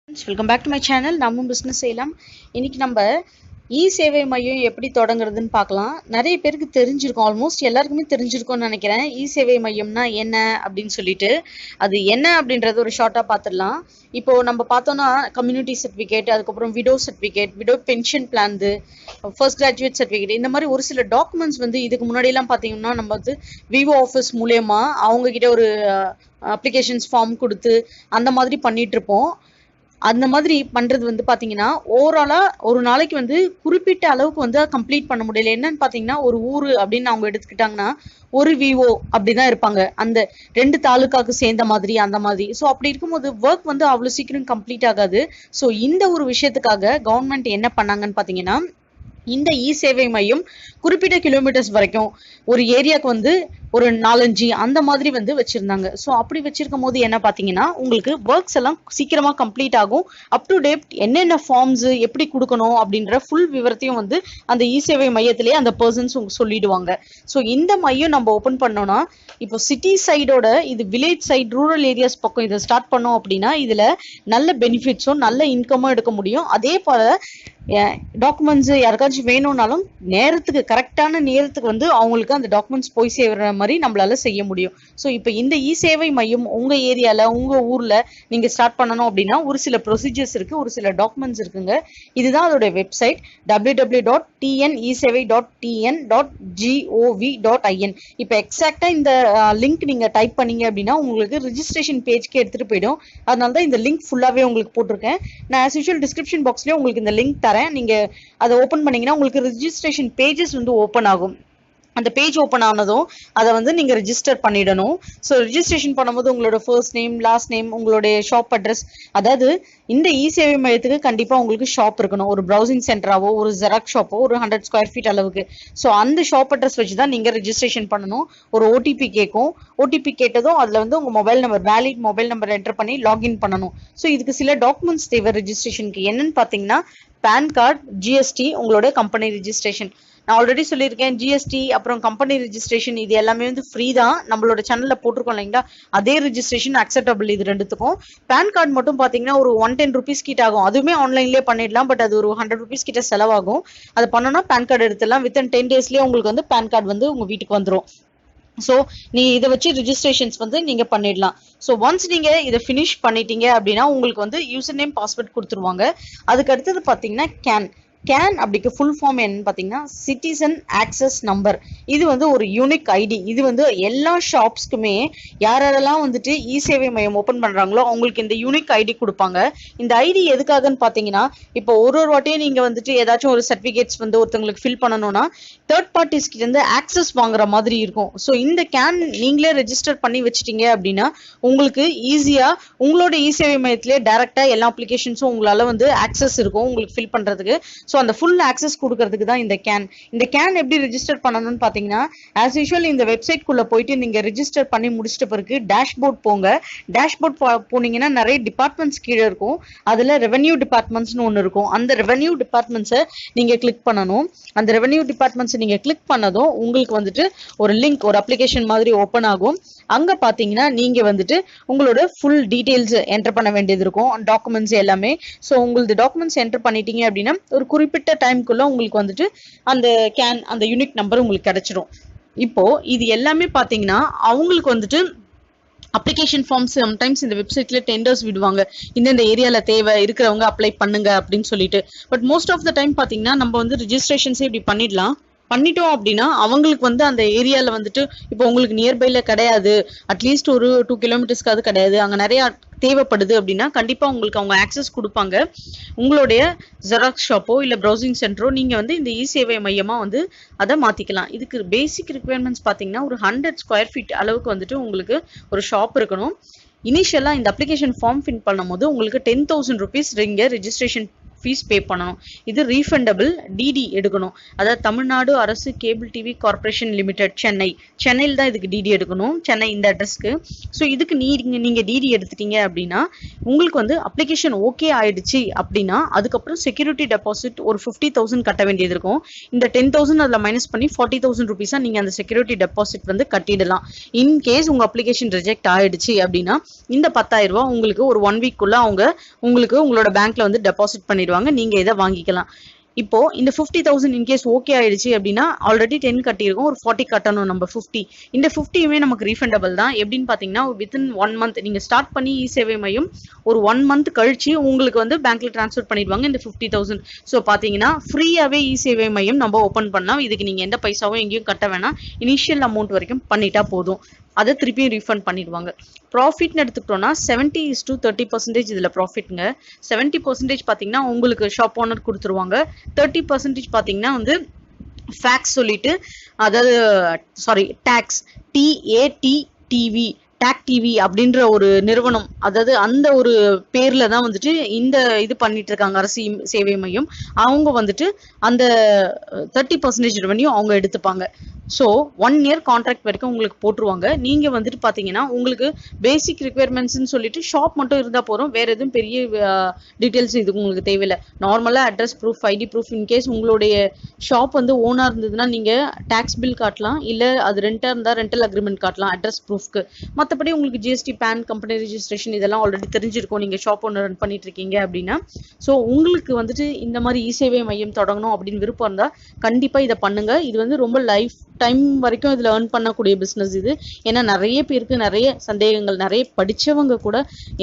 Welcome back to my channel. நம்ம business செய்யலாம். இன்னைக்கு நம்ம இ சேவை மையம் எப்படி தொடங்குறதுன்னு பார்க்கலாம். நிறைய பேருக்கு தெரிஞ்சிருக்கும், ஆல்மோஸ்ட் எல்லாருக்குமே தெரிஞ்சிருக்கும்னு நினைக்கிறேன். இ சேவை மையம்னா என்ன அப்படின்னு சொல்லிட்டு, அது என்ன அப்படின்றது ஒரு ஷார்ட்டாக பார்த்துடலாம். இப்போ நம்ம பார்த்தோம்னா கம்யூனிட்டி சர்டிஃபிகேட், அதுக்கப்புறம் widow certificate, widow pension plan, first graduate certificate, இந்த மாதிரி ஒரு சில டாக்குமெண்ட்ஸ் வந்து இதுக்கு முன்னாடியெல்லாம் பார்த்தீங்கன்னா நம்ம வந்து விவோ ஆஃபீஸ் மூலயமா அவங்க கிட்ட ஒரு அப்ளிகேஷன்ஸ் ஃபார்ம் கொடுத்து அந்த மாதிரி பண்ணிட்டு இருப்போம். அந்த மாதிரி பண்றது வந்து பாத்தீங்கன்னா ஓவராலா ஒரு நாளைக்கு வந்து குறிப்பிட்ட அளவுக்கு வந்து கம்ப்ளீட் பண்ண முடியல. என்னன்னு பாத்தீங்கன்னா ஒரு ஊரு அப்படின்னு அவங்க எடுத்துக்கிட்டாங்கன்னா ஒரு விவோ அப்படிதான் இருப்பாங்க, அந்த 2 தாலுக்காக்கு சேர்ந்த மாதிரி அந்த மாதிரி. ஸோ அப்படி இருக்கும்போது ஒர்க் வந்து அவ்வளவு சீக்கிரம் கம்ப்ளீட் ஆகாது. ஸோ இந்த ஒரு விஷயத்துக்காக கவர்மெண்ட் என்ன பண்ணாங்கன்னு பாத்தீங்கன்னா, இந்த இ சேவை மையம் குறிப்பிட்ட கிலோமீட்டர்ஸ் வரைக்கும் ஒரு ஏரியாவுக்கு வந்து ஒரு 4-5 அந்த மாதிரி வந்து வச்சிருந்தாங்க. ஸோ அப்படி வச்சிருக்கும் போது என்ன பார்த்தீங்கன்னா, உங்களுக்கு ஒர்க்ஸ் எல்லாம் சீக்கிரமா கம்ப்ளீட் ஆகும். அப் டு டேட் என்னென்ன ஃபார்ம்ஸ் எப்படி கொடுக்கணும் அப்படின்ற ஃபுல் விவரத்தையும் வந்து அந்த இ சேவை மையத்திலேயே அந்த பர்சன்ஸ் சொல்லிடுவாங்க. ஸோ இந்த மையம் நம்ம ஓப்பன் பண்ணோம்னா, இப்போ சிட்டி சைடோட இது வில்லேஜ் சைட், ரூரல் ஏரியாஸ் பக்கம் இதை ஸ்டார்ட் பண்ணோம் அப்படின்னா இதுல நல்ல பெனிஃபிட்ஸும் நல்ல இன்கமும் எடுக்க முடியும். அதே போல டாக்குமெண்ட்ஸ் யாருக்காச்சும் வேணும்னாலும் நேரத்துக்கு கரெக்டான நேரத்துக்கு வந்து அவங்களுக்கு அந்த டாக்குமெண்ட்ஸ் போய் சேர்ற மாதிரி நம்மளால செய்ய முடியும். ஸோ இப்போ இந்த இ சேவை மையம் உங்க ஏரியால உங்க ஊர்ல நீங்க ஸ்டார்ட் பண்ணணும் அப்படின்னா ஒரு சில ப்ரொசீஜர்ஸ் இருக்கு, ஒரு சில டாக்குமெண்ட்ஸ் இருக்குங்க. இதுதான் அதோட வெப்சைட் www.tnesevai.tn.gov.in. இப்போ எக்ஸாக்டா இந்த லிங்க் நீங்க டைப் பண்ணீங்க அப்படின்னா உங்களுக்கு ரிஜிஸ்ட்ரேஷன் பேஜ்க்கு எடுத்துட்டு போயிடும். அதனால தான் இந்த லிங்க் ஃபுல்லாவே உங்களுக்கு போட்டிருக்கேன். நான் ஆஸ் யூஷுவல் டிஸ்கிரிப்ஷன் பாக்ஸ்லயே உங்களுக்கு இந்த லிங்க் தரேன். நீங்க அதை ஓபன் பண்ணீங்கன்னா உங்களுக்கு ரிஜிஸ்ட்ரேஷன் பேஜஸ் வந்து ஓபன் ஆகும். அந்த பேஜ் ஓப்பன் ஆனதும் அதை வந்து நீங்க ரெஜிஸ்டர் பண்ணிடணும். ஸோ ரெஜிஸ்ட்ரேஷன் பண்ணும்போது உங்களோட ஃபர்ஸ்ட் நேம், லாஸ்ட் நேம், உங்களுடைய ஷாப் அட்ரஸ், அதாவது இந்த இ சேவை மையத்துக்கு கண்டிப்பா உங்களுக்கு ஷாப் இருக்கணும். ஒரு ப்ரௌசிங் சென்டராவோ ஒரு ஜெராக்ஸ் ஷாப்போ ஒரு 100 ஸ்கொயர் ஃபீட் அளவுக்கு. ஸோ அந்த ஷாப் அட்ரஸ் வச்சு தான் நீங்க ரெஜிஸ்ட்ரேஷன் பண்ணணும். ஒரு ஓடிபி கேட்கும். ஓடிபி கேட்டதும் அதுல வந்து உங்க mobile number, valid mobile number enter பண்ணி லாகின் பண்ணணும். ஸோ இதுக்கு சில டாக்குமெண்ட்ஸ் தேவை ரெஜிஸ்ட்ரேஷனுக்கு. என்னன்னு பாத்தீங்கன்னா பேன் கார்டு, ஜிஎஸ்டி, உங்களோட கம்பெனி ரெஜிஸ்ட்ரேஷன். நான் ஆல்ரெடி சொல்லியிருக்கேன், ஜிஎஸ்டி அப்புறம் கம்பெனி ரெஜிஸ்ட்ரேஷன் இது எல்லாமே வந்து ஃப்ரீ தான். நம்மளோட சேனல்ல போட்டிருக்கோம் இல்லைங்களா, அதே ரெஜிஸ்ட்ரேஷன் அக்செப்டபிள் இது ரெண்டுத்துக்கும். பேன் கார்டு மட்டும் பாத்தீங்கன்னா ஒரு 110 ருபீஸ் கிட்ட ஆகும். அதுவுமே ஆன்லைன்லேயே பண்ணிடலாம், பட் அது ஒரு 100 ருபீஸ் கிட்ட செலவாகும். அது பண்ணோம்னா பேன் கார்டு எடுத்துடலாம். வித்தின் 10 டேஸ்லயே உங்களுக்கு வந்து பேன் கார்டு வந்து உங்க வீட்டுக்கு வந்துடும். ஸோ நீ இதை வச்சு ரிஜிஸ்ட்ரேஷன்ஸ் வந்து நீங்க பண்ணிடலாம். ஸோ ஒன்ஸ் நீங்க இதை ஃபினிஷ் பண்ணிட்டீங்க அப்படின்னா உங்களுக்கு வந்து யூசர் நேம், பாஸ்வேர்ட் கொடுத்துருவாங்க. அதுக்கு அடுத்தது பாத்தீங்கன்னா கேன் அப்படிக்கு ஃபுல் ஃபார்ம் என்னன்னு பாத்தீங்கன்னா சிட்டிசன் ஆக்சஸ் நம்பர். இது வந்து ஒரு யூனிக் ஐடி. இது வந்து எல்லா ஷாப்ஸ்க்குமே யாரெல்லாம் வந்துட்டு இ சேவை மையம் ஓபன் பண்றாங்களோ அவங்களுக்கு இந்த யூனிக் ஐடி கொடுப்பாங்க. இந்த ஐடி எதுக்காகன்னு பாத்தீங்கன்னா, இப்போ ஒரு வாட்டியும் நீங்க வந்துட்டு ஏதாச்சும் ஒரு சர்டிபிகேட்ஸ் வந்து ஒருத்தவங்களுக்கு ஃபில் பண்ணணும்னா தேர்ட் பார்ட்டிஸ் கிட்ட இருந்து ஆக்சஸ் வாங்குற மாதிரி இருக்கும். ஸோ இந்த கேன் நீங்களே ரெஜிஸ்டர் பண்ணி வச்சுட்டீங்க அப்படின்னா உங்களுக்கு ஈஸியா உங்களோட இ சேவை மையத்திலே டைரக்டா எல்லா அப்ளிகேஷன்ஸும் உங்களால வந்து ஆக்சஸ் இருக்கும் உங்களுக்கு ஃபில் பண்றதுக்கு. ஸோ அந்த ஃபுல் ஆக்சஸ் கொடுக்கறதுக்கு தான் இந்த கேன். இந்த கேன் எப்படி ரெஜிஸ்டர் பண்ணணும்னு பாத்தீங்கன்னா, ஆஸ் யூஷுவல் இந்த வெப்சைட் குள்ள போயிட்டு நீங்க ரெஜிஸ்டர் பண்ணி முடிச்சிட்ட பிறகு டேஷ்போர்ட் போங்க. டேஷ்போர்ட் போனீங்கன்னா நிறைய டிபார்ட்மெண்ட்ஸ் கீழே இருக்கும். அதுல ரெவென்யூ டிபார்ட்மெண்ட்ஸ்னு ஒன்று இருக்கும். அந்த ரெவென்யூ டிபார்ட்மெண்ட்ஸை நீங்க கிளிக் பண்ணணும். அந்த ரெவென்யூ டிபார்ட்மெண்ட்ஸ் நீங்க கிளிக் பண்ணதும் உங்களுக்கு வந்துட்டு ஒரு லிங்க், ஒரு அப்ளிகேஷன் மாதிரி ஓப்பன் ஆகும். அங்க பாத்தீங்கன்னா நீங்க வந்துட்டு உங்களோட ஃபுல் டீடைல்ஸ் என்டர் பண்ண வேண்டியது இருக்கும், டாக்குமெண்ட்ஸ் எல்லாமே. ஸோ உங்களது டாக்குமெண்ட்ஸ் என்டர் பண்ணிட்டீங்க அப்படின்னா ஒரு குறிப்பிட்ட டைம்குள்ள உங்களுக்கு வந்துட்டு அந்த கேன், அந்த யூனிக் நம்பர் உங்களுக்கு கிடைச்சிடும். இப்போ இது எல்லாமே பாத்தீங்கன்னா அவங்களுக்கு வந்துட்டு அப்ளிகேஷன் ஃபார்ம்ஸ் சம்டைம்ஸ் இந்த வெப்சைட்ல டெண்டர்ஸ் விடுவாங்க, இந்த ஏரியால தேவை இருக்கிறவங்க அப்ளை பண்ணுங்க அப்படின்னு சொல்லிட்டு. But most of the time பாத்தீங்கன்னா நம்ம வந்து ரிஜிஸ்ட்ரேஷன்ஸே இப்படி பண்ணிட்டோம் அப்படின்னா அவங்களுக்கு வந்து அந்த ஏரியால வந்துட்டு இப்போ உங்களுக்கு நியர்பைல கிடையாது, அட்லீஸ்ட் ஒரு 2 கிலோமீட்டர்ஸ்க்காவது கிடையாது, அங்க நிறைய தேவைப்படுது அப்படின்னா கண்டிப்பா உங்களுக்கு அவங்க ஆக்சஸ் கொடுப்பாங்க. உங்களுடைய ஜெராக்ஸ் ஷாப்போ இல்ல ப்ரௌசிங் சென்டரோ நீங்க வந்து இந்த இ சேவை மையமா வந்து அதை மாத்திக்கலாம். இதுக்கு பேசிக் ரிக்வயர்மெண்ட்ஸ் பாத்தீங்கன்னா ஒரு 100 ஸ்கொயர் ஃபீட் அளவுக்கு வந்துட்டு உங்களுக்கு ஒரு ஷாப் இருக்கணும். இனிஷியலா இந்த அப்ளிகேஷன் ஃபார்ம் ஃபில் பண்ணும்போது உங்களுக்கு 10,000 ருபீஸ் இங்க ரெஜிஸ்ட்ரேஷன் ஃபீஸ் பே பண்ணணும். இது ரீஃபண்டபிள். டிடி எடுக்கணும், அதாவது தமிழ்நாடு அரசு கேபிள் டிவி கார்பரேஷன் லிமிடெட் சென்னையில் தான் இதுக்கு டிடி எடுக்கணும், சென்னை இந்த அட்ரஸ்க்கு. ஸோ இதுக்கு நீங்க டிடி எடுத்துட்டீங்க அப்படின்னா உங்களுக்கு வந்து அப்ளிகேஷன் ஓகே ஆயிடுச்சு அப்படின்னா அதுக்கப்புறம் செக்யூரிட்டி டெபாசிட் ஒரு 50,000 கட்ட வேண்டியது இருக்கும். இந்த 10,000 அதில் மைனஸ் பண்ணி 40,000 ருபீஸா நீங்க அந்த செக்யூரிட்டி டெபாசிட் வந்து கட்டிடலாம். இன்கேஸ் உங்க அப்ளிகேஷன் ரிஜெக்ட் ஆயிடுச்சு அப்படின்னா இந்த 10,000 ரூபாய் உங்களுக்கு ஒரு 1 வீக்குள்ள உங்களுக்கு உங்களோட பேங்க்ல வந்து டெபாசிட் பண்ணிடுவாங்க. நீங்க இதை வாங்கிக்கலாம். இப்போ இந்த 50,000 இன்கேஸ் ஓகே ஆயிடுச்சு அப்படின்னா ஆல்ரெடி 10 கட்டியிருக்கோம், ஒரு 40 கட்டணும் நம்ம 50. இந்த 50யுமே நமக்கு ரீஃபண்டபிள் தான். எப்படின்னு பாத்தீங்கன்னா வித்தின் 1 மந்த் நீங்க ஸ்டார்ட் பண்ணி சேவை மையம் ஒரு 1 மந்த் கழிச்சு உங்களுக்கு வந்து பேங்க்ல டிரான்ஸ்ஃபர் பண்ணிடுவாங்க இந்த 50,000. ஸோ பாத்தீங்கன்னா ஃப்ரீயாவே சேவை மையம் நம்ம ஓபன் பண்ணலாம். இதுக்கு நீங்க எந்த பைசாவும் எங்கேயும் கட்ட வேணாம், இனிஷியல் அமௌண்ட் வரைக்கும் பண்ணிட்டா போதும், அதை திருப்பியும் ரீஃபண்ட் பண்ணிடுவாங்க. ப்ராஃபிட்னு எடுத்துக்கிட்டோம்னா 70:30% இதுல ப்ராஃபிட்ங்க. 70% பாத்தீங்கன்னா உங்களுக்கு ஷாப் ஓனர் கொடுத்துருவாங்க. 30% பாத்தீங்கன்னா வந்து ஃபேக்ஸ் சொல்லிட்டு, அதாவது டாக்ஸ், TAT டாக் டிவி அப்படின்ற ஒரு நிறுவனம், அதாவது அந்த ஒரு பேர்ல தான் வந்துட்டு இந்த இது பண்ணிட்டு இருக்காங்க அரசு சேவை மையம். அவங்க வந்துட்டு அந்த 30% ரெவன்யூ அவங்க எடுத்துப்பாங்க. ஸோ 1 இயர் கான்ட்ராக்ட் வரைக்கும் உங்களுக்கு போட்டுருவாங்க. நீங்க வந்துட்டு பாத்தீங்கன்னா உங்களுக்கு பேசிக் ரிக்யர்மெண்ட்ஸ்ன்னு சொல்லிட்டு ஷாப் மட்டும் இருந்தா போதும், வேற எதுவும் பெரிய டீடைல்ஸ் இதுக்கு உங்களுக்கு தேவையில்லை. நார்மலா address proof, ID proof, in case உங்களுடைய ஷாப் வந்து ஓனா இருந்ததுன்னா நீங்க டாக்ஸ் பில் காட்டலாம், இல்ல அது ரெண்டா இருந்தா ரெண்டல் அக்ரிமெண்ட் காட்டலாம் அட்ரஸ் ப்ரூஃப்க்கு. மற்றபடி உங்களுக்கு ஜிஎஸ்டி, பேன், கம்பெனி ரெஜிஸ்ட்ரேஷன் இதெல்லாம் ஆல்ரெடி தெரிஞ்சிருக்கும் நீங்க ஷாப் ஒன்று ரன் பண்ணிட்டு இருக்கீங்க அப்படின்னா. ஸோ உங்களுக்கு வந்துட்டு இந்த மாதிரி சேவை மையம் தொடங்கணும் அப்படின்னு விருப்பம் இருந்தா கண்டிப்பா இதை பண்ணுங்க. இது வந்து ரொம்ப லைஃப் டைம் வரைக்கும் இதுல ஏர்ன் பண்ணக்கூடிய பிசினஸ் இது. ஏன்னா நிறைய பேருக்கு நிறைய சந்தேகங்கள், நிறைய படிச்சவங்க கூட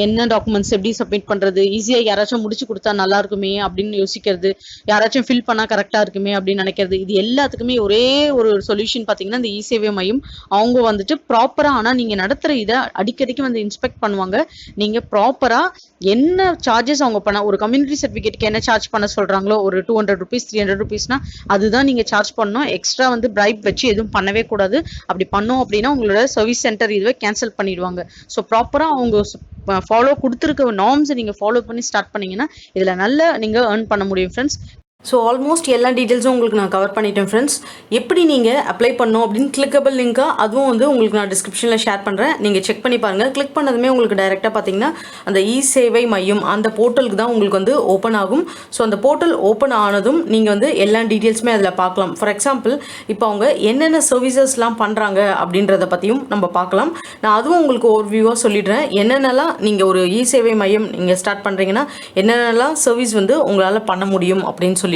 என்ன டாக்குமெண்ட்ஸ் எப்படி சப்மிட் பண்றது, ஈஸியா யாராச்சும் முடிச்சு கொடுத்தா நல்லா இருக்குமே அப்படின்னு யோசிக்கிறது, யாராச்சும் ஃபில் பண்ணா கரெக்டா இருக்குமே அப்படின்னு நினைக்கிறது. இது எல்லாத்துக்குமே ஒரே ஒரு சொல்யூஷன் பாத்தீங்கன்னா இந்த சேவை மையம். அவங்க வந்துட்டு ப்ராப்பரா, ஆனா நீங்க நடத்துற இதை அடிக்கடிக்கு வந்து இன்ஸ்பெக்ட் பண்ணுவாங்க. நீங்க ப்ராப்பரா என்ன சார்ஜஸ் அவங்க பண்ண, ஒரு கம்யூனிட்டி சர்டிபிகேட்க்கு என்ன சார்ஜ் பண்ண சொல்றாங்களோ ஒரு 200 rupees 300 rupeesனா அதுதான் நீங்க சார்ஜ் பண்ணணும். எக்ஸ்ட்ரா வந்து பிரைப் வச்சு எதுவும் பண்ணவே கூடாது. அப்படி பண்ணோம் அப்படின்னா உங்களோட சர்வீஸ் சென்டர் இதுவே கேன்சல் பண்ணிடுவாங்க. ஸோ ப்ராப்பரா அவங்க ஃபாலோ கொடுத்துருக்க நார்ம்ஸை நீங்க ஃபாலோ பண்ணி ஸ்டார்ட் பண்ணீங்கன்னா இதுல நல்ல நீங்க ஏர்ன் பண்ண முடியும் ஃப்ரெண்ட்ஸ். ஸோ ஆல்மோஸ்ட் எல்லா டீட்டெயில்ஸும் உங்களுக்கு நான் கவர் பண்ணிட்டேன் ஃப்ரெண்ட்ஸ். எப்படி நீங்கள் அப்ளை பண்ணணும் அப்படின்னு கிளிக்கபிள் லிங்காக அதுவும் வந்து உங்களுக்கு நான் டிஸ்கிரிப்ஷனில் ஷேர் பண்ணுறேன், நீங்கள் செக் பண்ணி பாருங்கள். கிளிக் பண்ணதுமே உங்களுக்கு டைரெக்டாக பார்த்தீங்கன்னா அந்த சேவை மையம் அந்த போர்ட்டலுக்கு தான் உங்களுக்கு வந்து ஓப்பன் ஆகும். ஸோ அந்த போர்ட்டல் ஓப்பன் ஆனதும் நீங்கள் வந்து எல்லா டீட்டெயில்ஸுமே அதில் பார்க்கலாம். ஃபார் எக்ஸாம்பிள் இப்போ அவங்க என்னென்ன சர்வீசஸ்லாம் பண்ணுறாங்க அப்படின்றத பற்றியும் நம்ம பார்க்கலாம். நான் அதுவும் உங்களுக்கு ஒரு வியூவாக சொல்லிடுறேன். என்னென்னலாம் நீங்கள் ஒரு சேவை மையம் நீங்கள் ஸ்டார்ட் பண்ணுறீங்கன்னா என்னென்னலாம் சர்வீஸ் வந்து உங்களால் பண்ண முடியும் அப்படின்னு சொல்லிட்டு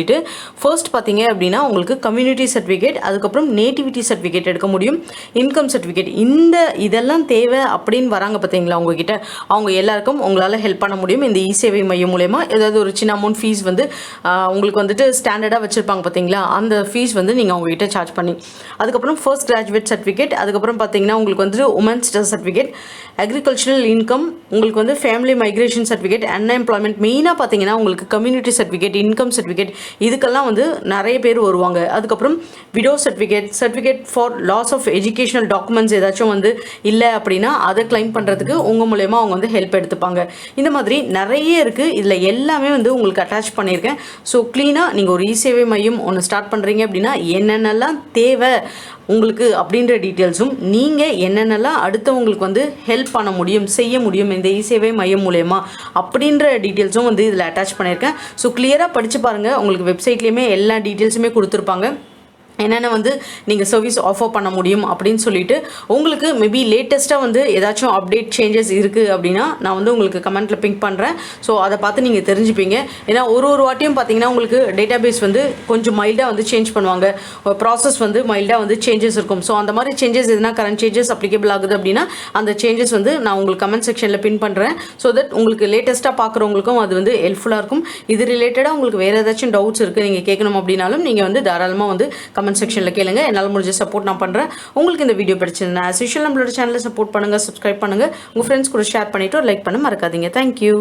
ஃபர்ஸ்ட் பார்த்தீங்க அப்படின்னா உங்களுக்கு கம்யூனிட்டி சர்டிஃபிகேட், அதுக்கப்புறம் நேட்டிவிட்டி சர்டிஃபிகேட் எடுக்க முடியும், இன்கம் சர்டிஃபிகேட், இதெல்லாம் தேவை அப்படின்னு வராங்க பார்த்தீங்களா உங்ககிட்ட, அவங்க எல்லாருக்கும் உங்களால் ஹெல்ப் பண்ண முடியும் இந்த சேவை மையம் மூலமா. ஏதாவது ஒரு சின்ன அமௌண்ட் ஃபீஸ் வந்து உங்களுக்கு வந்துட்டு ஸ்டாண்டர்டாக வச்சுருப்பாங்க பார்த்தீங்களா, அந்த ஃபீஸ் வந்து நீங்கள் அவங்ககிட்ட சார்ஜ் பண்ணி. அதுக்கப்புறம் ஃபர்ஸ்ட் கிராஜுவேட் சர்டிஃபிகேட், அதுக்கப்புறம் பார்த்தீங்கன்னா உங்களுக்கு வந்துட்டு உமன்ஸ் சர்டிஃபிகேட், அக்ரிகல்ச்சரல் இன்கம், உங்களுக்கு வந்து ஃபேமிலி மைக்ரேஷன் சர்டிஃபிகேட், அன்எம்ப்ளாய்மெண்ட், மெயினாக பார்த்தீங்கன்னா உங்களுக்கு கம்யூனிட்டி சர்டிஃபிகேட், இன்கம் சர்டிஃபிகேட், இதுக்கெல்லாம் வந்து நிறைய பேர் வருவாங்க. அதுக்கப்புறம் widow certificate for loss of educational documents ஏதாச்சும் வந்து இல்லை அப்படின்னா அதை கிளைம் பண்ணுறதுக்கு உங்கள் மூலயமா அவங்க வந்து ஹெல்ப் எடுத்துப்பாங்க. இந்த மாதிரி நிறைய இருக்குது. இதில் எல்லாமே வந்து உங்களுக்கு அட்டாச் பண்ணியிருக்கேன். ஸோ க்ளீனாக நீங்கள் ஒரு சேவை மையம் ஒன்று ஸ்டார்ட் பண்ணுறீங்க அப்படின்னா என்னென்னலாம் தேவை உங்களுக்கு அப்படின்ற டீட்டெயில்ஸும், நீங்கள் என்னென்னலாம் அடுத்தவங்களுக்கு வந்து ஹெல்ப் பண்ண முடியும், செய்ய முடியும் இந்த சேவை மையம் மூலயமா அப்படின்ற டீட்டெயில்ஸும் வந்து இதில் அட்டாச் பண்ணியிருக்கேன். ஸோ கிளியராக படித்து பாருங்கள். உங்களுக்கு வெப்சைட்லேயுமே எல்லா டீட்டெயில்ஸுமே கொடுத்துருப்பாங்க. என்னென்ன வந்து நீங்கள் சர்வீஸ் ஆஃபர் பண்ண முடியும் அப்படின்னு சொல்லிட்டு. உங்களுக்கு மேபி லேட்டஸ்ட்டாக வந்து ஏதாச்சும் அப்டேட் சேஞ்சஸ் இருக்குது அப்படின்னா நான் வந்து உங்களுக்கு கமெண்ட்டில் பிங்க் பண்ணுறேன். ஸோ அதை பார்த்து நீங்கள் தெரிஞ்சுப்பீங்க. ஏன்னா ஒரு வாட்டியும் பார்த்தீங்கன்னா உங்களுக்கு டேட்டாபேஸ் வந்து கொஞ்சம் மைல்டாக வந்து சேஞ்ச் பண்ணுவாங்க, ப்ராசஸ் வந்து மைல்டாக வந்து சேஞ்சஸ் இருக்கும். ஸோ அந்த மாதிரி சேஞ்சஸ் எதுனா கரண்ட் சேஞ்சஸ் அப்ளிகபிள் ஆகுது அப்படின்னா அந்த சேஞ்சஸ் வந்து நான் உங்களுக்கு கமெண்ட் செக்ஷனில் பின் பண்ணுறேன். ஸோ தட் உங்களுக்கு லேட்டஸ்ட்டாக பார்க்குறவங்களுக்கும் அது வந்து ஹெல்ப்ஃபுல்லாக இருக்கும். இது ரிலேட்டடாக உங்களுக்கு வேறு ஏதாச்சும் டவுட்ஸ் இருக்குது நீங்கள் கேட்கணும் அப்படின்னாலும் நீங்கள் வந்து தாராளமாக வந்து கமெண்ட் செக்ஷனில் கேளுங்க. என்னால் முடிஞ்ச சப்போர்ட் நான் பண்ணுறேன். உங்களுக்கு இந்த வீடியோ பிடிச்சிருந்தா as usual நம்மளோட சேனலை சப்போர்ட் பண்ணுங்கள், சப்ஸ்கிரைப் பண்ணுங்கள், உங்கள் ஃப்ரெண்ட்ஸ் கூட ஷேர் பண்ணிவிட்டு லைக் பண்ண மறக்காதீங்க. தேங்க்யூ.